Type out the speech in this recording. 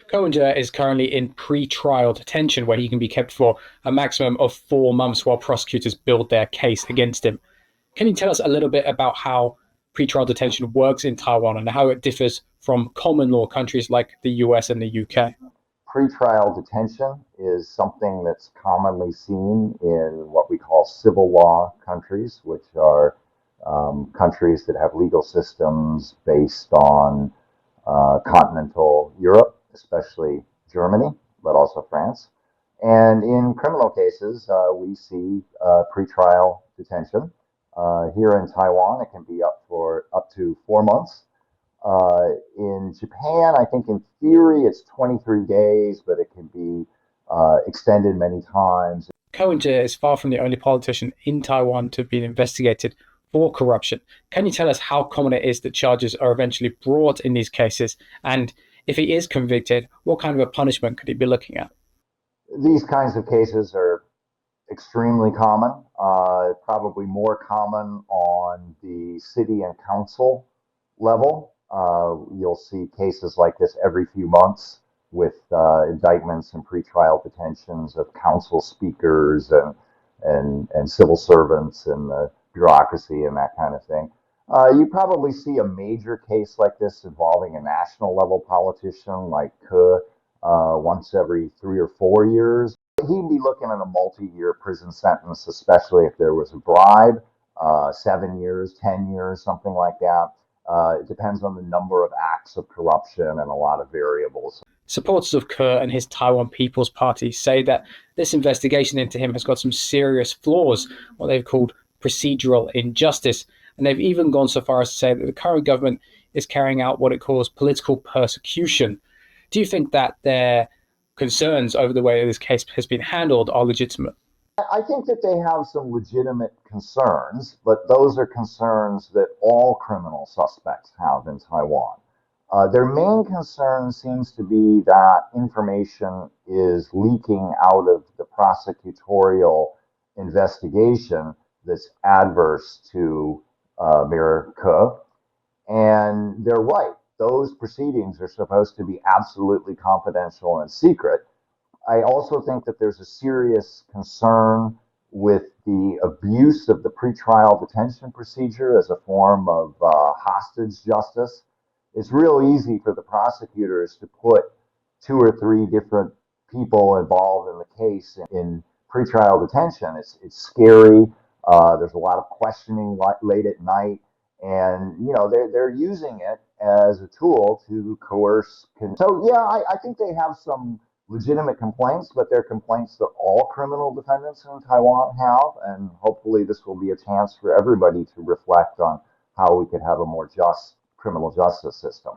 Ko Wen-je is currently in pre-trial detention where he can be kept for a maximum of 4 months while prosecutors build their case against him. Can you tell us a little bit about how pre-trial detention works in Taiwan and how it differs from common law countries like the US and the UK? Pretrial detention is something that's commonly seen in what we call civil law countries, which are countries that have legal systems based on continental Europe, especially Germany, but also France. And in criminal cases, we see pretrial detention. Here in Taiwan, it can be up to 4 months. In Japan, I think in theory it's 23 days, but it can be extended many times. Ko Wen-je is far from the only politician in Taiwan to have been investigated for corruption. Can you tell us how common it is that charges are eventually brought in these cases? And if he is convicted, what kind of a punishment could he be looking at? These kinds of cases are extremely common, probably more common on the city and council level. You'll see cases like this every few months with indictments and pretrial detentions of council speakers and civil servants and the bureaucracy and that kind of thing. You probably see a major case like this involving a national level politician like Ko once every 3 or 4 years. He'd be looking at a multi-year prison sentence, especially if there was a bribe, 7 years, 10 years, something like that. It depends on the number of acts of corruption and a lot of variables. Supporters of Ko and his Taiwan People's Party say that this investigation into him has got some serious flaws, what they've called procedural injustice. And they've even gone so far as to say that the current government is carrying out what it calls political persecution. Do you think that their concerns over the way this case has been handled are legitimate? I think that they have some legitimate concerns, but those are concerns that all criminal suspects have in Taiwan. Their main concern seems to be that information is leaking out of the prosecutorial investigation that's adverse to Mayor Ko. And they're right. Those proceedings are supposed to be absolutely confidential and secret. I also think that there's a serious concern with the abuse of the pretrial detention procedure as a form of hostage justice. It's real easy for the prosecutors to put 2 or 3 different people involved in the case in pretrial detention. It's scary. There's a lot of questioning late at night, and they're using it as a tool to coerce. So yeah, I think they have some legitimate complaints, but they're complaints that all criminal defendants in Taiwan have, and hopefully this will be a chance for everybody to reflect on how we could have a more just criminal justice system.